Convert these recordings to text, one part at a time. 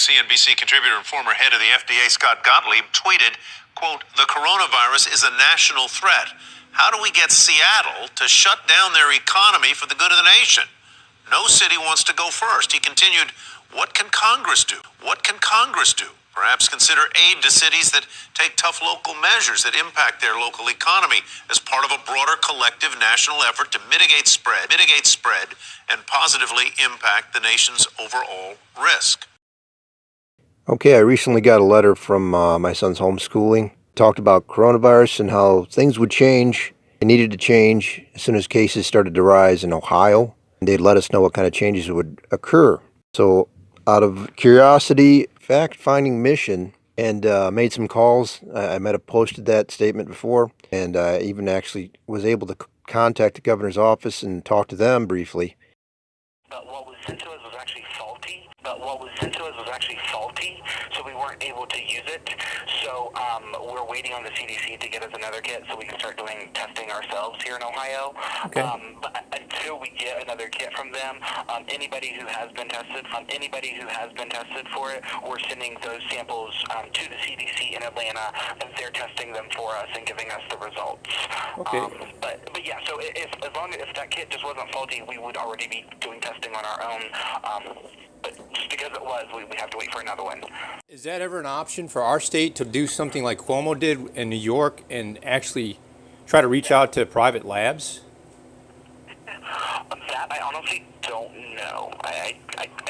CNBC contributor and former head of the FDA, Scott Gottlieb, tweeted, quote, "The coronavirus is a national threat. How do we get Seattle to shut down their economy for the good of the nation? No city wants to go first." He continued, "What can Congress do? What can Congress do? Perhaps consider aid to cities that take tough local measures that impact their local economy as part of a broader collective national effort to mitigate spread, and positively impact the nation's overall risk." Okay, I recently got a letter from my son's homeschooling. Talked about coronavirus and how things would change. They needed to change as soon as cases started to rise in Ohio. They'd let us know what kind of changes would occur. So out of curiosity, fact-finding mission, and made some calls. I might have posted that statement before, and I even actually was able to contact the governor's office and talk to them briefly. But what was sent to us was actually faulty, so we weren't able to use it. So we're waiting on the CDC to get us another kit so we can start doing testing ourselves here in Ohio. Okay. But until we get another kit from them, anybody who has been tested for it, we're sending those samples to the CDC in Atlanta, and they're testing them for us and giving us the results. Okay. But yeah, so if that kit just wasn't faulty, we would already be doing testing on our own. But just because it was, we have to wait for another one. Is that ever an option for our state to do something like Cuomo did in New York and actually try to reach out to private labs? That I honestly don't know. I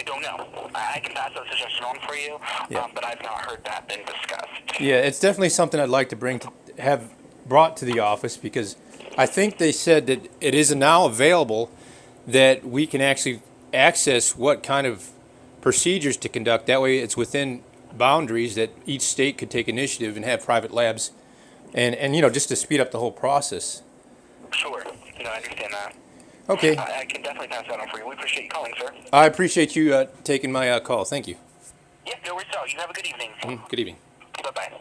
don't know. I can pass that suggestion on for you, but I've not heard that been discussed. Yeah, it's definitely something I'd like to have brought to the office, because I think they said that it is now available that we can actually access what kind of procedures to conduct. That way it's within boundaries that each state could take initiative and have private labs and just to speed up the whole process. Sure. No, I understand that. Okay. I can definitely pass that on for you. We appreciate you calling, sir. I appreciate you taking my call. Thank you. Yeah, no worries at all. You have a good evening. Good evening. Bye-bye.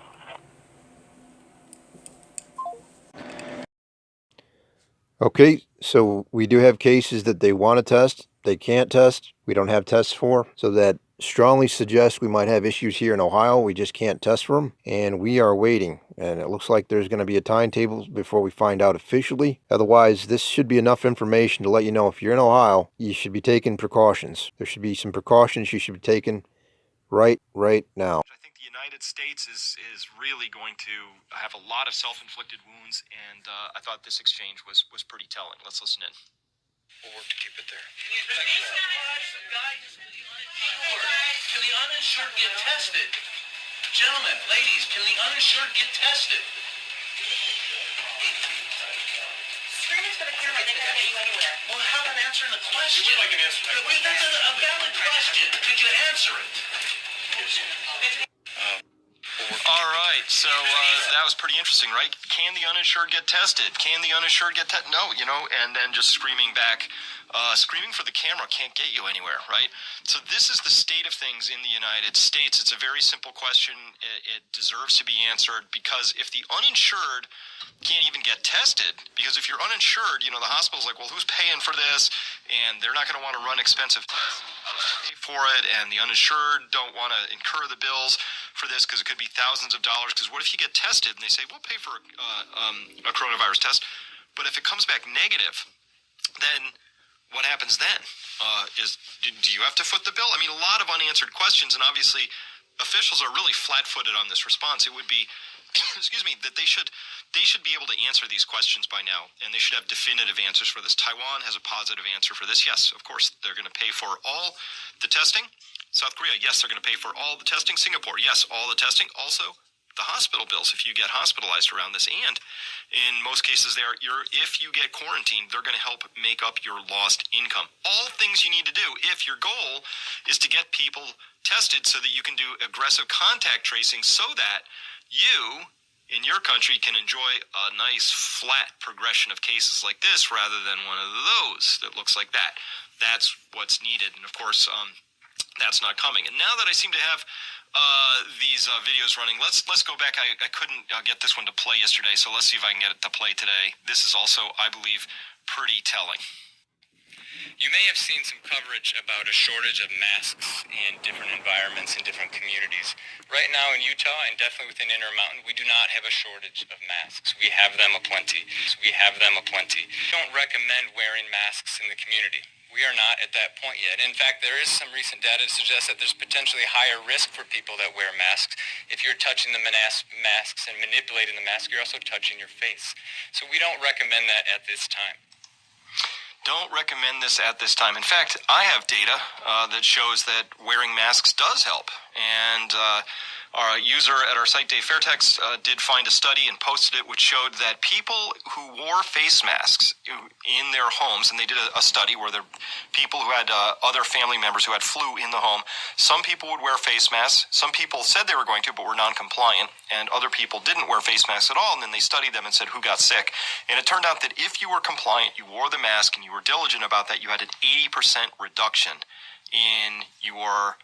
Okay, so we do have cases that they want to test, they can't test, we don't have tests for, so that strongly suggests we might have issues here in Ohio. We just can't test for them, and we are waiting. And it looks like there's going to be a timetable before we find out officially. Otherwise, this should be enough information to let you know if you're in Ohio, you should be taking precautions. There should be some precautions you should be taking right now. I think the United States is really going to have a lot of self-inflicted wounds, and I thought this exchange was pretty telling. Let's listen in. We'll work to keep it there. Can the uninsured get tested? Gentlemen, ladies, can the uninsured get tested? Screaming's for the camera, they can't get you anywhere. Well, how about answering the question? I can answer that question. That's a valid question. Could you answer it? All right, so that was pretty interesting, right? Can the uninsured get tested? Can the uninsured get tested? No, and then just screaming back. Screaming for the camera can't get you anywhere, right? So this is the state of things in the United States. It's a very simple question. It deserves to be answered, because if the uninsured can't even get tested, because if you're uninsured, the hospital's like, well, who's paying for this? And they're not going to want to run expensive tests for it, and the uninsured don't want to incur the bills for this because it could be thousands of dollars. Because what if you get tested and they say, we'll pay for a coronavirus test, but if it comes back negative, then what happens then? Do you have to foot the bill? I mean, a lot of unanswered questions, and obviously officials are really flat-footed on this response. It would be, that they should be able to answer these questions by now, and they should have definitive answers for this. Taiwan has a positive answer for this. Yes, of course, they're going to pay for all the testing. South Korea, yes, they're going to pay for all the testing. Singapore, yes, all the testing. Also, the hospital bills if you get hospitalized around this, and in most cases if you get quarantined, they're going to help make up your lost income. All things you need to do if your goal is to get people tested so that you can do aggressive contact tracing, so that you in your country can enjoy a nice flat progression of cases like this rather than one of those that looks like that. That's what's needed, and of course that's not coming. And now that I seem to have these videos running, let's go back. I couldn't get this one to play yesterday, so let's see if I can get it to play today. This is also, I believe, pretty telling. You may have seen some coverage about a shortage of masks in different environments. environments in different communities. Right now in Utah, and definitely within Intermountain, we do not have a shortage of masks. We have them aplenty. We don't recommend wearing masks in the community. We are not at that point yet. In fact, there is some recent data to suggest that there's potentially higher risk for people that wear masks. If you're touching the masks and manipulating the mask, you're also touching your face. So we don't recommend that at this time. Don't recommend this at this time. In fact, I have data that shows that wearing masks does help. And our user at our site, Dave Fairtex, did find a study and posted it, which showed that people who wore face masks in their homes, and they did a study where there people who had other family members who had flu in the home, some people would wear face masks. Some people said they were going to, but were non-compliant, and other people didn't wear face masks at all. And then they studied them and said who got sick. And it turned out that if you were compliant, you wore the mask, and you were diligent about that, you had an 80% reduction in your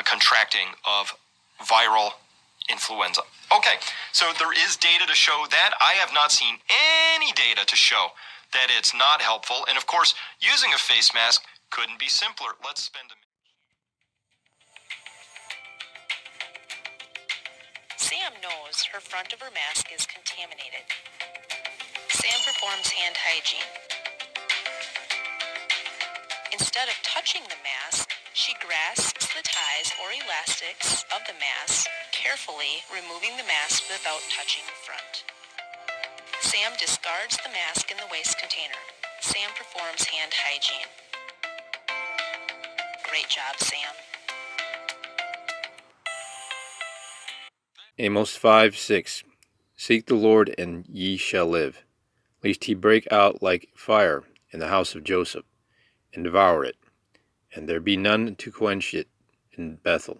contracting of viral influenza. Okay, so there is data to show that. I have not seen any data to show that it's not helpful. And of course, using a face mask couldn't be simpler. Let's spend a minute. Sam knows her front of her mask is contaminated. Sam performs hand hygiene. Instead of touching the mask, she grasps the ties or elastics of the mask, carefully removing the mask without touching the front. Sam discards the mask in the waste container. Sam performs hand hygiene. Great job, Sam. Amos 5:6. Seek the Lord, and ye shall live, lest he break out like fire in the house of Joseph, and devour it, and there be none to quench it in Bethel.